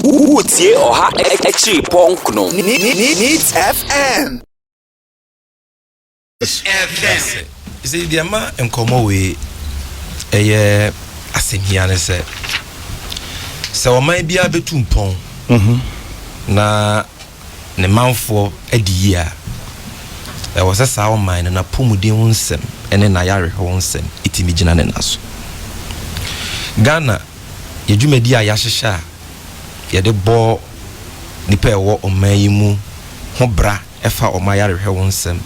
Utie oha echi ponkno. Needs FM. FM. Is it the ama enkomo we asemhia ne se. So oman bia betu mpon. Na ne manfo edi ya. There was a sound mine and a pumudi unsem and then Nayari honsem itimijina nenaso. Ghana yejumedia yashisha yede bo nipa ewo omayimu hobra efa omayari honsem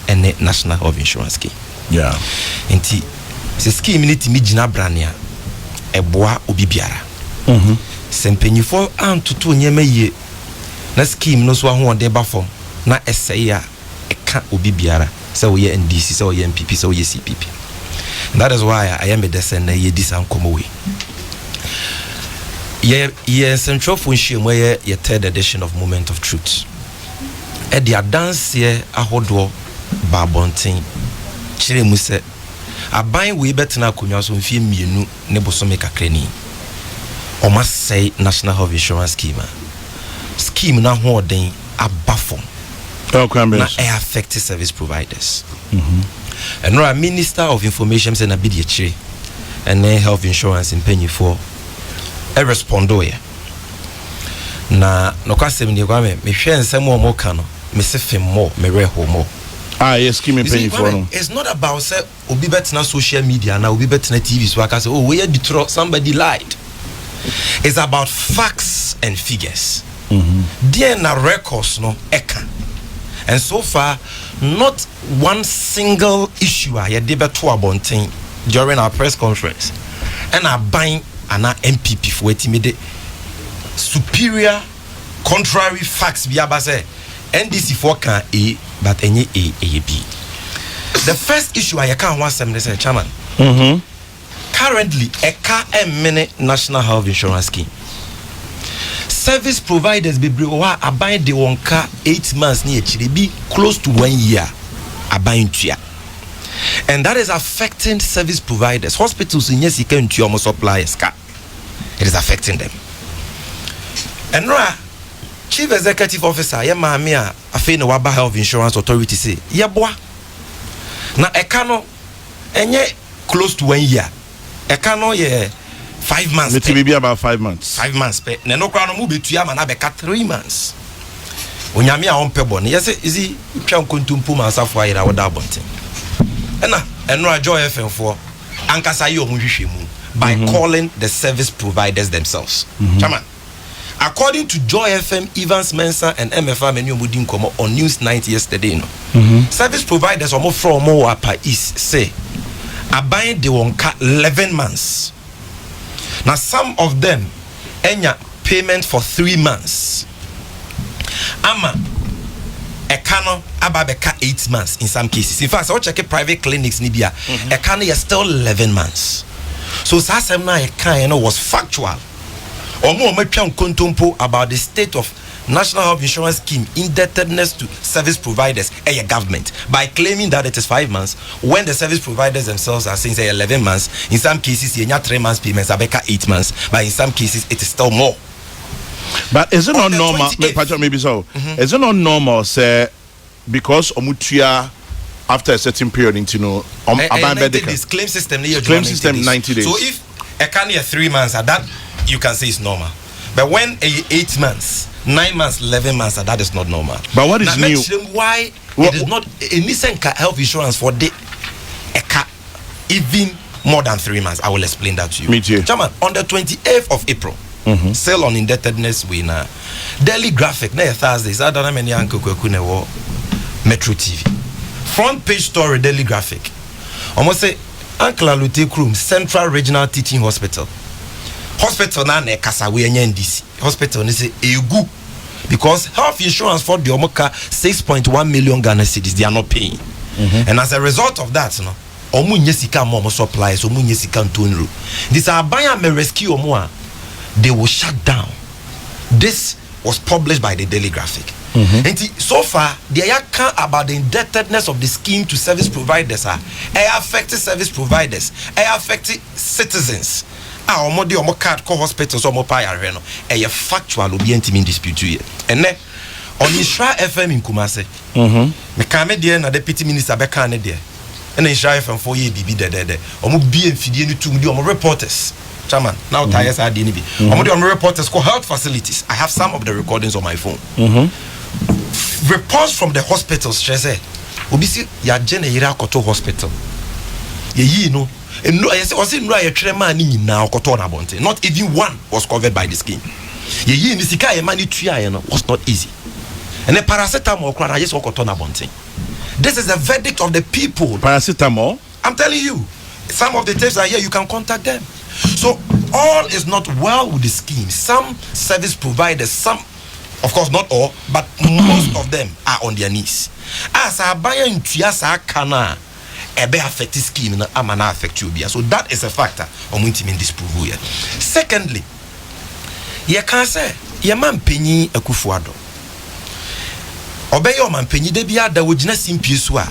ene National Health Insurance Scheme. Yeah. Enti se scheme ni timijina brania eboa obi biara. Sempanyifo antutu nyeme ye na scheme no so ahode ba fom na eseya eka obi biara say we NDC say we MPP say we CPP. That is why I am a descend na ye dis ankomo we. Ye central function where ye third edition of Moment of Truth. E dia dance ye ahodo ba bonten chire mu se aban we betena akonwa so mfie mienu ne bosome kakrani. O must say National Health Insurance Scheme na ho den abafom. Na affected service providers. And now Minister of Information said na bidi chire and health insurance in penny for a respondo ye. Na no kwasem ni kwa me hwe nsem o ka no me se fem mo me reho mo. Yes, scheme penny for no. It's not about say obi betina social media na obi betina TV so aka say oh we dey somebody lied. It's about facts and figures. There na records no eka. And so far, not one single issue I had to abonting during our press conference. And I buying an MPP for it superior contrary facts via base NDC for can A but any A B. The first issue I can't want some say chairman. Currently, a car and many National Health Insurance Scheme. Service providers be buying the 1 car 8 months near be close to 1 year buying tia. And that is affecting service providers. Hospitals in yes you can to almost supply car. It is affecting them. And now Chief Executive Officer Yamamia Afena Waba Health Insurance Authority say yabwa na ekano enye close to 1 year. Ekano ye 5 months. It will be about 5 months. 5 months. Ne no kwa no mu betua ma na beka 3 months. Onyame a on pebo ne yese izi twa nkontumpu ma asafo ayira woda bonten. Eno Joy FM for ankasa ye omuhwehwemu by calling the service providers themselves. Chairman, according to Joy FM, Evans Mensah and MFA many omudi nkomo on News 90 yesterday no. Service providers omo from omo apa is say aban de wonka 11 months. Now some of them enya payment for 3 months. Ama ekano ababeka 8 months in some cases. In fact, I check private clinics nibia. Ekano is still 11 months. So sasem na ekano was factual. Omo metwa kontompo about the state of National Health Insurance Scheme indebtedness to service providers and government by claiming that it is 5 months when the service providers themselves are saying say 11 months. In some cases, you have 3 months payments, abeka 8 months, but in some cases it is still more. But is it not normal? Maybe so. Is it not normal, say, because omutia after a certain period, you know, this claim system 90 days. So if a can 3 months, that you can say is normal. But when 8 months, 9 months, 11 months, that is not normal. But what is new? Why it is not a Nissan health insurance for the even more than 3 months? I will explain that to you. Me too. Chairman, on the 28th of April, sale on indebtedness winner, Daily Graphic, na Thursdays, I don't know many uncle Metro TV. Front page story, Daily Graphic. Almost say Uncle Alute Krum, Central Regional Teaching Hospital. Hospital na ne kasa we NDC. Hospital ne say egu because health insurance for the omoka 6.1 million Ghana cedis they are not paying. And as a result of that, no, omu nyesika mo supplies, omu nyesika ntonru. This abaya me rescue omo they will shut down. This was published by the Daily Graphic. And so far, they are about the indebtedness of the scheme to service providers. Affected service providers, affected citizens. omo de omo card ko hospitals omo pa yare no e factual obi antimi dispute ye ene on Insha FM in Kumase me ka me de na deputy minister be ka ne de ene Insha FM for ye bibi de omo bi enfidie ni tum de omo reporters chairman now tires are DNB omo de omo reporters ko health facilities. I have some of the recordings on my phone. Reports from the hospitals say obi si ya je na yire akoto hospital ye yi no no I say o say no aye twere man ni nyina akoto na bonte not even one was covered by the scheme ye yi ni sika ye man ni tua ye no was not easy and the paracetamol kra na yes akoto na bonte. This is the verdict of the people. Paracetamol, I'm telling you, some of the tapes are here, you can contact them. So all is not well with the scheme. Some service providers, some, of course not all, but most of them are on their knees. As I buy into yasa kana ebe affect the scheme na amana affect you. So that is a factor on which mean disprove here. Secondly, ye can say ye man penyi Akufo-Addo. Obey your man penyi de bia da wogina simpie so a.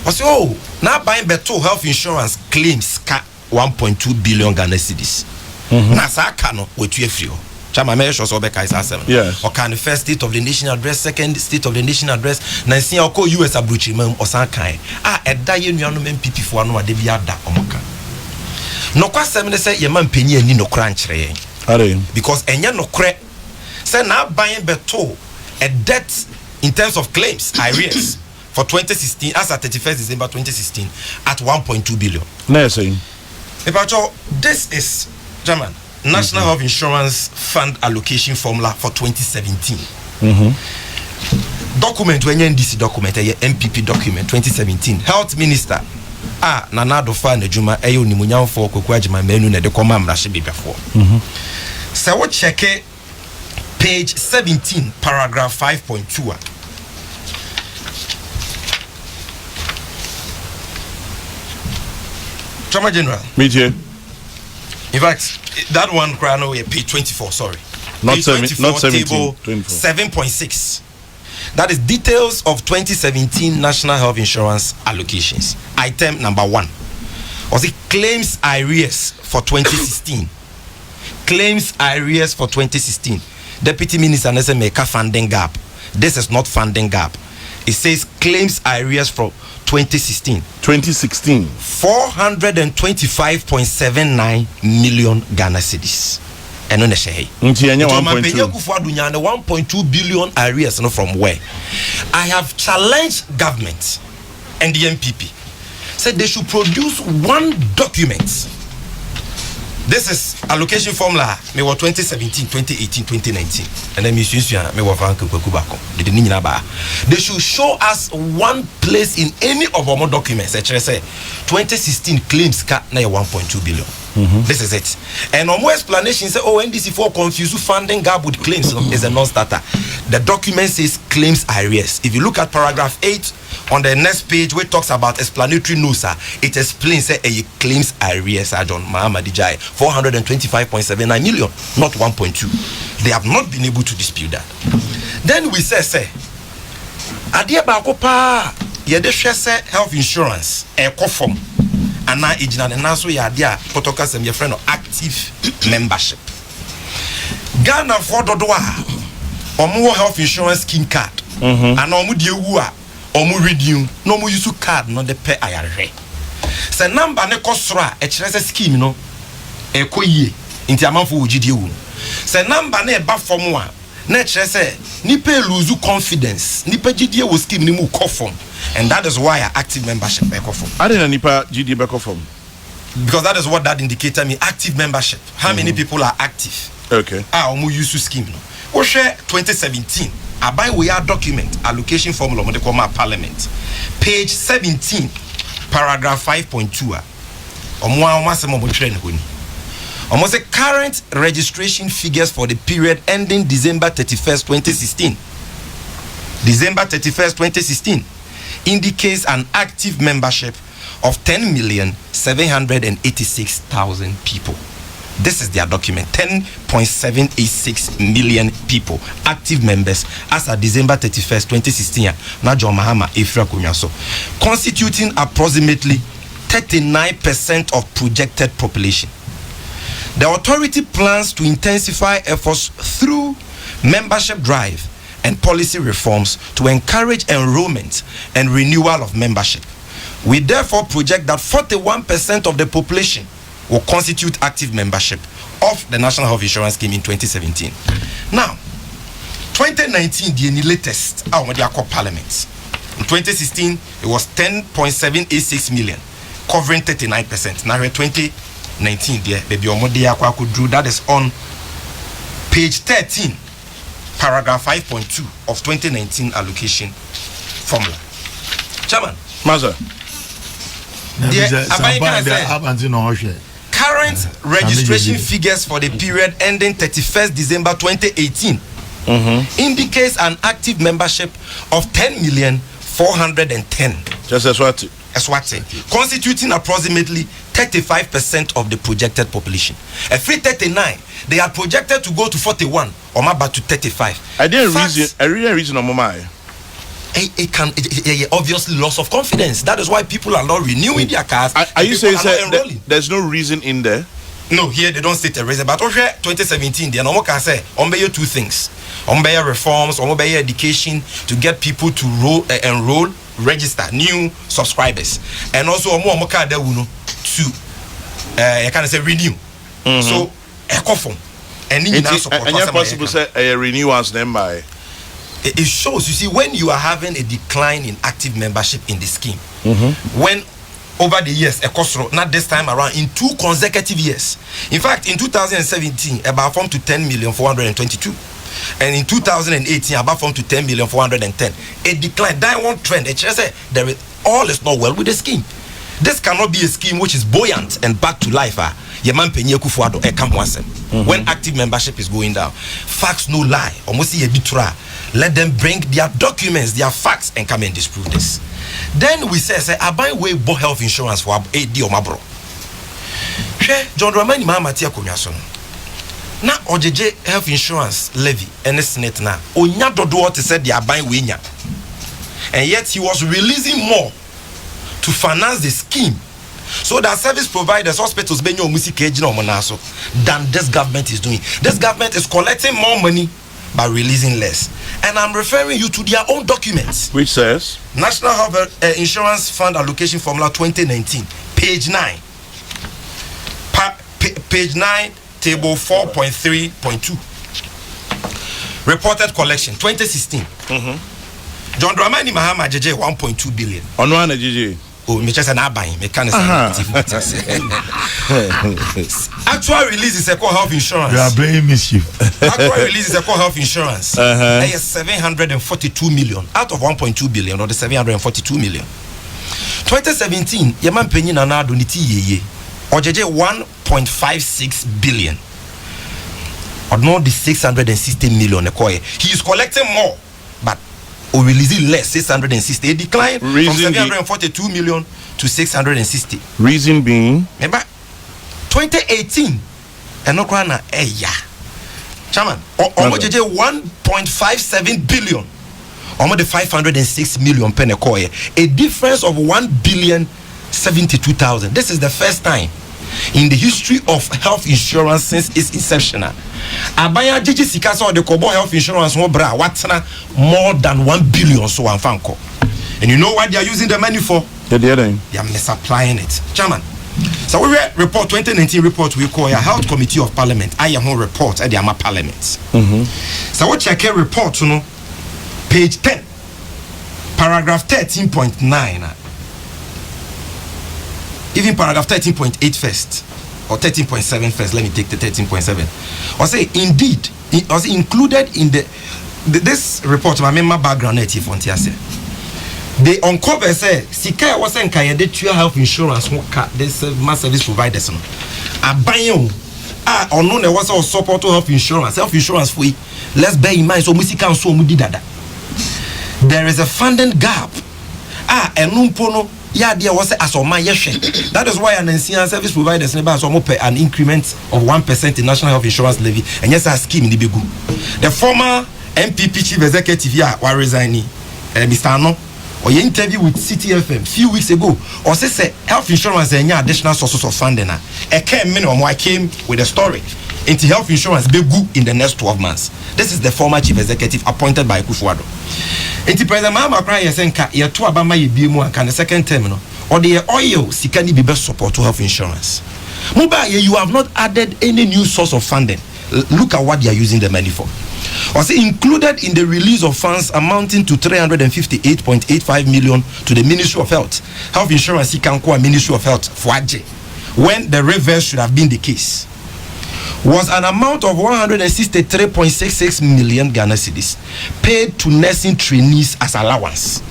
O say oh, na buying better health insurance claims ka 1.2 billion Ghana cedis. Na sa ka no wetu afiri ho. Chama me sure so be kai sa 7. Yes. O can first state of the nation address, second state of the nation address, na sin o ko US abrochi mam o san kan. Eda ye nuanu MPP fo anu ade bia da omoka. No kwasem ne say ye man penyi ani no kra nkyere yen. Are because enya no kre say na buying better a debt in terms of claims arrears for 2016 as at 31st December 2016 at 1.2 billion. Nursing. This is German National Health Insurance Fund allocation formula for 2017. Document when NDC document a MPP document 2017. Health Minister Nana Dofa Nejuma ayo ni munyam for Kokwajima menu na de koma mrashe bibafo. So what check page 17 paragraph 5.2. Trauma General. Media. In fact, that one crano page 24, sorry. Not page 17, not 17, table 24. 7.6. That is details of 2017 National Health Insurance allocations. Item number 1. Was it claims arrears for 2016? Claims arrears for 2016. Deputy Minister Nese make a funding gap. This is not funding gap. It says claims arrears for 2016. 2016. 425.79 million Ghana cedis. And on the share. 1.2 billion arrears from where? I have challenged government and the MPP. Said they should produce one document. This is allocation formula. Me was 2017, 2018, 2019, and then me was they should show us one place in any of our documents. Say 2016 claims na 1.2 billion. This is it. And on more explanation say, oh, NDC for confuse funding gap with claims is a non-starter. The document says claims arrears. If you look at paragraph 8 on the next page, where it talks about explanatory notes, it explains a claims arrears. John Mahamadijai 425.79 million, not 1.2. They have not been able to dispute that. Then we say, Adia Bakopa, Yedeshe health insurance, a conform. And now and now so yadia protocol your friend of active membership. Ghana for Dodoa or more health insurance scheme card. And no mu die wu a or mu redeem no mu use card no de pay ayare. Se number ne kosra e kire scheme no e koyie nti amanfo wo gidie wu. Se number ne ba form a na kire se nipa lose confidence nipa gidie wo scheme ni mu kofom. And that is why active membership back off. I didn't nipa GD back off. Because that is what that indicator means. Active membership. How many people are active? Okay. Omu use scheme no. We share 2017. Abai we are document allocation formula mo de come parliament. Page 17 paragraph 5.2. Omo amasemo mo tire ne Almost the current registration figures for the period ending December 31st, 2016. December 31st, 2016 indicates an active membership of 10,786,000 people. This is their document. 10.786 million people, active members as of December 31st, 2016. Now John Mahama Efra Kunyaso, constituting approximately 39% of projected population. The authority plans to intensify efforts through membership drive and policy reforms to encourage enrollment and renewal of membership. We therefore project that 41% of the population will constitute active membership of the National Health Insurance Scheme in 2017. Now, 2019, the latest Parliament. In 2016, it was 10.786 million, covering 39%. Now, in 2019, that is on page 13, paragraph 5.2 of 2019 allocation formula. Chairman. Master. Current registration figures for the period ending 31st December 2018 indicates an active membership of 10,410,000. Just as what? Constituting approximately 35% of the projected population. A free 39, they are projected to go to 41 or about to 35. I didn't reason on my. It can obviously loss of confidence. That is why people are not renewing their cars. Are you saying there's no reason in there? No, here they don't state a reason. But over 2017, they no can say two things: reforms, education to get people to enroll, register new subscribers, and also to renew. So and possible say a renewals them by. It shows, you see, when you are having a decline in active membership in the scheme, when over the years, not this time around, in 2 consecutive years. In fact, in 2017, about formed to 10,422,000, and in 2018, about formed to 10,410,000. A decline, downward trend. It just say all is not well with the scheme. This cannot be a scheme which is buoyant and back to life. When active membership is going down, facts no lie. Let them bring their documents, their facts, and come and disprove this. Then we say I buy way bo health insurance for AD or my bro. John Dramani Mahamatia Kunyason. Now OJJ health insurance levy and the Senate now. Onya do what he said they are buying winya. And yet he was releasing more to finance the scheme. So that service providers, hospitals, than this government is doing. This government is collecting more money by releasing less. And I'm referring you to their own documents. Which says? National Health Insurance Fund Allocation Formula 2019, page 9. Page 9, table 4.3.2. Reported collection, 2016. John Dramani Mahama JJ 1.2 billion. On one JJ. Oh, me just an buying mechanism. Actual release is a core health insurance. You are playing mischief. Actual release is a core health insurance. 742 million out of 1.2 billion, or the 742 million. 2017, Yaman Penny Nana Doniti Ye, or JJ 1.56 billion, or not the 660 million. He is collecting more, but or releasing less, 660. A decline from 742 million to 660. Reason being? Remember, 2018, and no grana, Chairman, almost 1.57 billion, almost 506 million penecoye, a difference of 1,072,000. This is the first time in the history of health insurance since its inception. Abaya Gigi Sikaso the Kobo Health Insurance more than 1 billion so and fanko. And you know what they are using the money for? They are misapplying it. Chairman. So we read report 2019 report we call a Health Committee of Parliament. I am on report at the Ama Parliament. So we check a report, page 10, paragraph 13.9. Even paragraph 13.8 first, or 13.7 first. Let me take the 13.7. I say indeed, it was included in this report. My member background native on TSA. They uncover say Sika wasn't kayede to health insurance. This mass service providers. A buy or no, there was also support to health insurance. Health insurance for it. Let's bear in mind so musika so mudidada. There is a funding gap. And numpono. Yeah, there was as on my that is why an NCN service providers never has an increment of 1% in national health insurance levy, and yes, a scheme in the Bigu. The former MPP chief executive here was resigning, Mr. Ano, or your interview with CTFM few weeks ago, or say health insurance and additional sources of funding. I came minimum, I came with a story into health insurance be good in the next 12 months. This is the former chief executive appointed by Kufuado. Into President Mahama cry yasenka ye to abama ye bi mu anka the second term no, or the oil sikani be best support to health insurance. Muba you have not added any new source of funding. Look at what they are using the money for. Was included in the release of funds amounting to 358.85 million to the Ministry of Health. Health insurance Ikankwa Ministry of Health Fuaje, when the reverse should have been the case, was an amount of 163.66 million Ghana cedis paid to nursing trainees as allowance.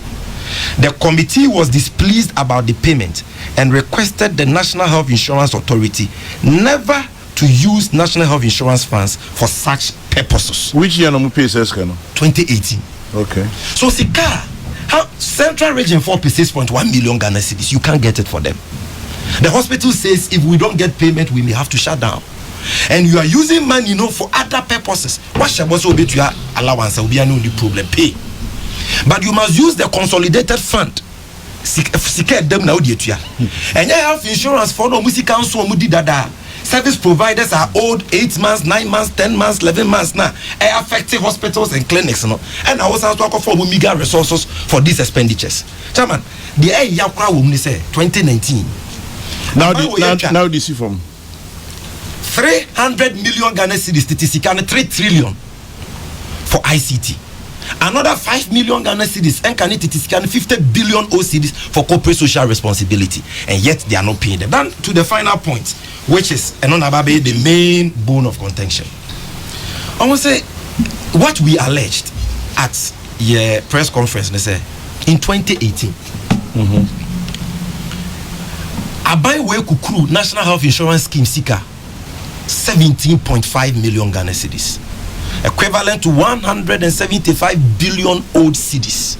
The committee was displeased about the payment and requested the National Health Insurance Authority never to use National Health Insurance funds for such purposes. Which year no pay says Kano? 2018. Okay. So Sika, how Central Region 4.6.1 million Ghana cedis, you can't get it for them. The hospital says if we don't get payment, we may have to shut down. And you are using money, for other purposes. What shall also be to your allowance? Will be no problem. Pay, but you must use the consolidated fund. Sika them now dear. And you have insurance for no music council mudi dada. Service providers are old 8 months, 9 months, 10 months, 11 months now. Affecting hospitals and clinics, and I was talking for meager resources for these expenditures. Chairman, the air yakra woman say 2019. Now this is from 300 million Ghana cedis to 3 trillion for ICT. Another 5 million Ghana cedis and can it 50 billion OCDs for corporate social responsibility, and yet they are not paying them. Then to the final point, which is the main bone of contention. I want to say what we alleged at your press conference. They say in 2018, Abai Kukuru National Health Insurance Scheme Sika 17.5 million Ghana cedis, equivalent to 175 billion old cedis.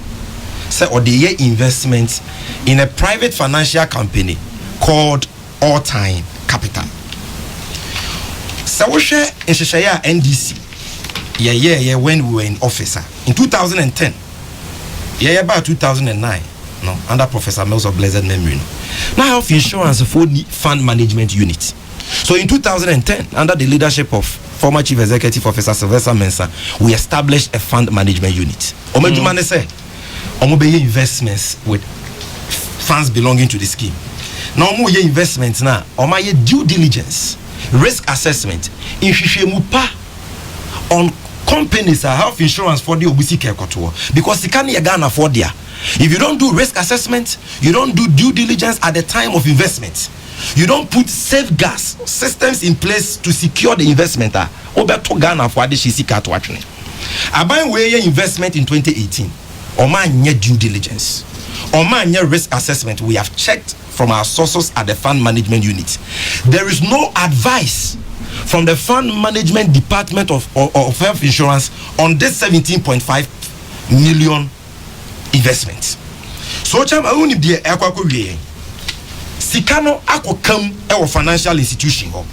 Say or the year investment in a private financial company called All Time Capital. So we share in Shishaya NDC. Yeah, when we were in office in 2010. About 2009. No, under Professor Mills of blessed memory. Now health insurance for fund management unit. So in 2010, under the leadership of former Chief Executive Officer Sylvester Mensah, we established a fund management unit. Omejumane say, Omobeye investments with funds belonging to the scheme. Now Omoye investments now, Omaye due diligence, risk assessment, in Shishemupa on companies that have insurance for the Obusi Kekotua, because you can't afford there. If you don't do risk assessment, you don't do due diligence at the time of investment, you don't put safeguards systems in place to secure the investment. Obeto Ghana for the Shisika to actually. Aban weye investment in 2018. Oman nye due diligence. Oman nye risk assessment. We have checked from our sources at the fund management unit. There is no advice from the fund management department of health insurance on this 17.5 million investment. So chama uni die akwako wie. Sikano akokam e financial institution ho.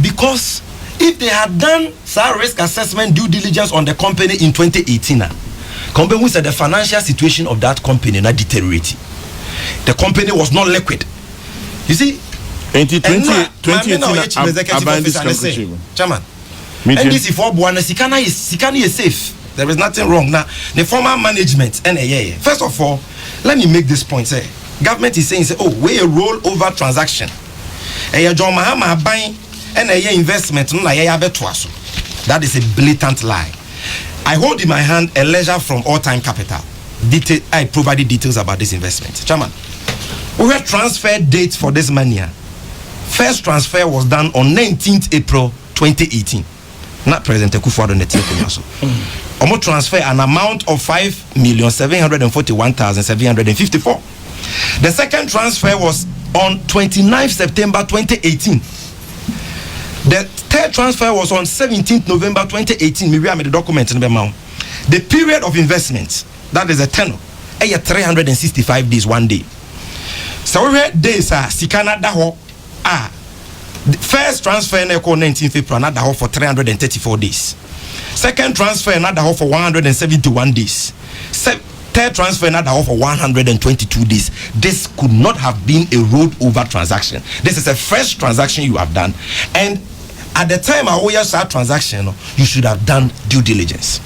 Because if they had done some risk assessment due diligence on the company in 2018, company who said the financial situation of that company not deteriorating. The company was not liquid. You see, 2018 Chairman, NDC for Buana Sikana is safe. There is nothing wrong. Now, the former management, NHIA. First of all, let me make this point. Say, government is saying, oh, we a roll over transaction. John Mahama buying NHIA investment. That is a blatant lie. I hold in my hand a ledger from All Time Capital. I provided details about this investment. Chairman, we had transfer dates for this money. First transfer was done on 19th April 2018. Not President Kufuor on the telephone also. Omo transfer an amount of 5,741,754. The second transfer was on 29th September 2018. The third transfer was on 17th November 2018. Maybe I made the document in the amount. The period of investment, that is a tenor, 365 days, 1 day. So we had days Sikana Daho. The first transfer in 19th April, another for 334 days. Second transfer, another for 171 days. Third transfer now for 122 days. This could not have been a rolled over transaction. This is a fresh transaction you have done, and at the time I owe that transaction, you should have done due diligence.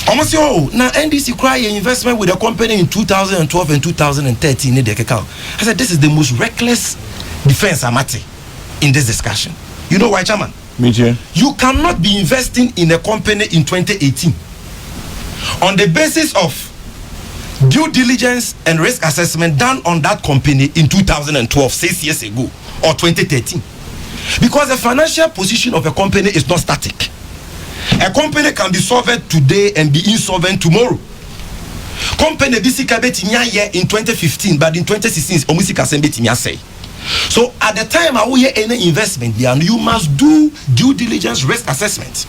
Almost now NDC cry investment with a company in 2012 and 2013 in the account. I said this is the most reckless defense amati in this discussion. You know why, Chairman? Me too. You cannot be investing in a company in 2018 on the basis of due diligence and risk assessment done on that company in 2012, 6 years ago, or 2013. Because the financial position of a company is not static. A company can be solvent today and be insolvent tomorrow. Company NHIA in 2015, but in 2016 say. So at the time I will any investment there, you must do due diligence risk assessment.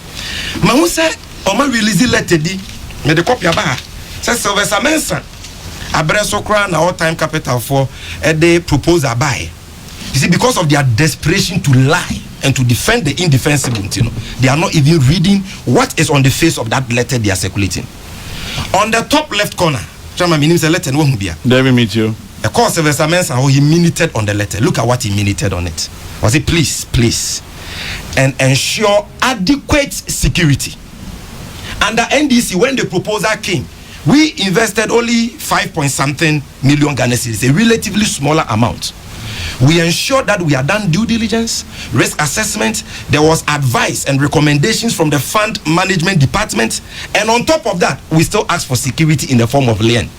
Mahu say Oma release letter di me the copy aba. Say Sylvester Mensa abreso kra na all time capital for they propose a buy. You see, because of their desperation to lie and to defend the indefensible, they are not even reading what is on the face of that letter they are circulating. On the top left corner, Chairman, means a letter won't be. David meet you. Of course, Sylvester Mensa, he minuted on the letter. Look at what he minuted on it. Was it please, and ensure adequate security. Under NDC, when the proposal came, we invested only 5.something million Ghana cedis, a relatively smaller amount. We ensured that we had done due diligence, risk assessment. There was advice and recommendations from the fund management department, and on top of that, we still asked for security in the form of lien.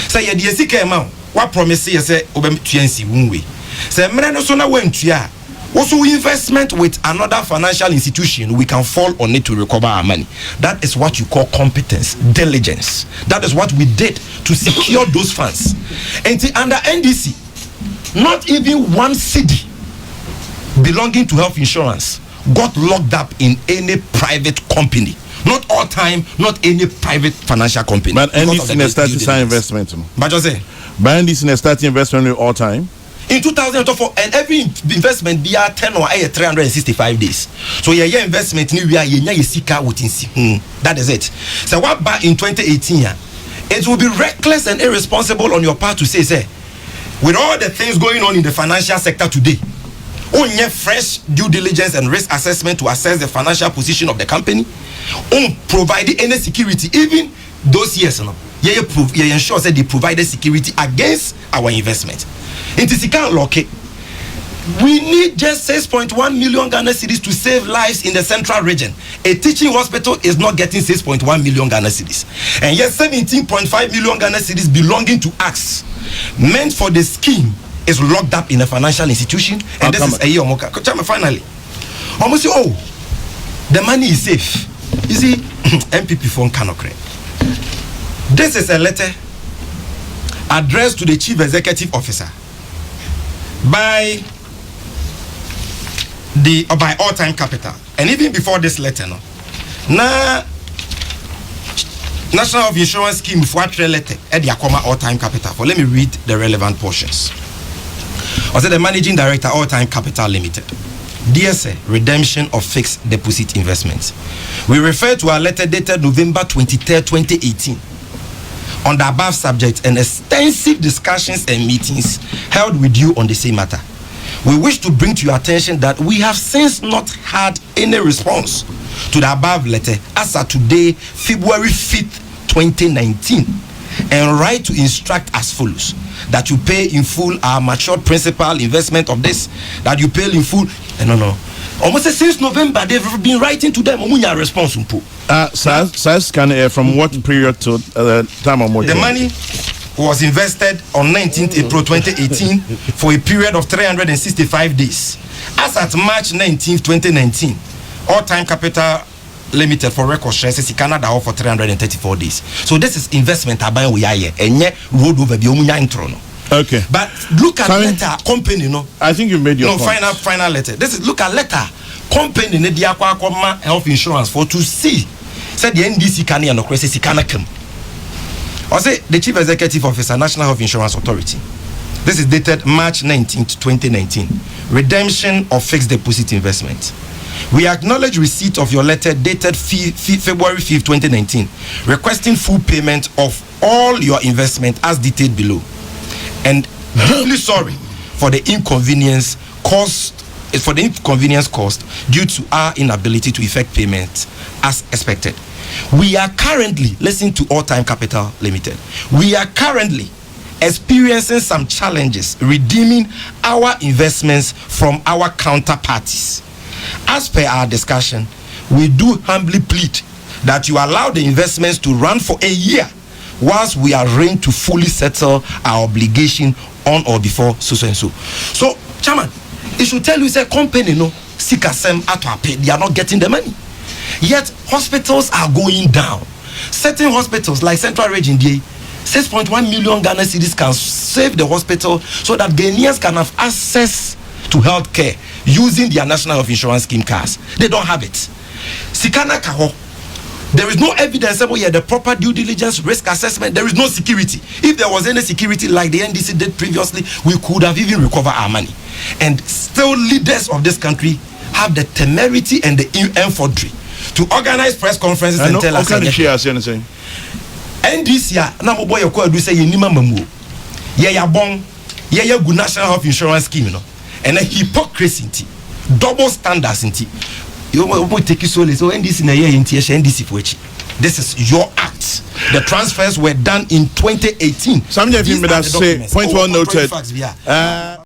So yeah, the came out. What promise you say? Obem TNC wunwe. Say mreno so na wentua. Also investment with another financial institution, we can fall on it to recover our money. That is what you call competence, diligence. That is what we did to secure those funds. And under NDC, not even one cedi belonging to health insurance got locked up in any private company. Not all time, not any private financial company. But NDC in a starting investment. But just say, but NDC in a starting investment all time. In 2004, and every investment be 10 or 365 days. So your investment new year you sika within that is it. So what back in 2018 it will be reckless and irresponsible on your part to say with all the things going on in the financial sector today, only fresh due diligence and risk assessment to assess the financial position of the company, providing any security, even those years, you ensure that they provided security against our investment. It is okay. We need just 6.1 million Ghana cedis to save lives in the central region. A teaching hospital is not getting 6.1 million Ghana cedis. And yet 17.5 million Ghana cedis belonging to us, meant for the scheme, is locked up in a financial institution. And this is a year finally. Almost the money is safe. You see, MPP phone cannot create. This is a letter addressed to the Chief Executive Officer by All Time Capital. And even before this letter, National Health Insurance Scheme for a letter at the All Time Capital. For let me read the relevant portions. I said the Managing Director, All Time Capital Limited. Dear sir, redemption of fixed deposit investments. We refer to our letter dated November 23rd, 2018. On the above subject and extensive discussions and meetings held with you on the same matter. We wish to bring to your attention that we have since not had any response to the above letter as of today, February 5th, 2019, and write to instruct as follows: that you pay in full our matured principal investment of this, that you pay in full. No. Almost since November, they've been writing to them. Response from what period to time of the money was invested on 19th April 2018 for a period of 365 days. As at March 19th, 2019, All Time Capital Limited for record shares is Canada for 334 days. So this is investment abang we are here and yet road over the omunya intro. Okay. But look at letter company, I think you made your point. Final letter. This is look at letter company ne dia kwa health insurance for to see said the NDC can and crisis can come. I say the Chief Executive Officer, National Health Insurance Authority. This is dated March 19th, 2019. Redemption of fixed deposit investment. We acknowledge receipt of your letter dated February 5th, 2019, requesting full payment of all your investment as detailed below, and deeply sorry for the inconvenience caused due to our inability to effect payments as expected. We are currently, listen to All Time Capital Limited, we are currently experiencing some challenges redeeming our investments from our counterparties. As per our discussion, we do humbly plead that you allow the investments to run for a year whilst we arrange to fully settle our obligation on or before so and so. So, Chairman, it should tell you, say, company no seek asem at pay, they are not getting the money. Yet hospitals are going down. Certain hospitals like Central Region D, 6.1 million Ghana cedis can save the hospital so that Ghanaians can have access to health care using their National Health Insurance Scheme cards. They don't have it. Sikana Kaho, there is no evidence about the proper due diligence risk assessment. There is no security. If there was any security like the NDC did previously, we could have even recovered our money. And still leaders of this country have the temerity and the infantry to organize press conferences and tell us anything. NDC na mo boy ko do say yenima mamu. Ye ya bon, ye ya good National Health Insurance Scheme no. And a hypocrisy, double standards inti. You will take it solely. So NDC na ye inti NDC for echi. This is your act. The transfers were done in 2018. Sammy Gyamfi, say point well noted.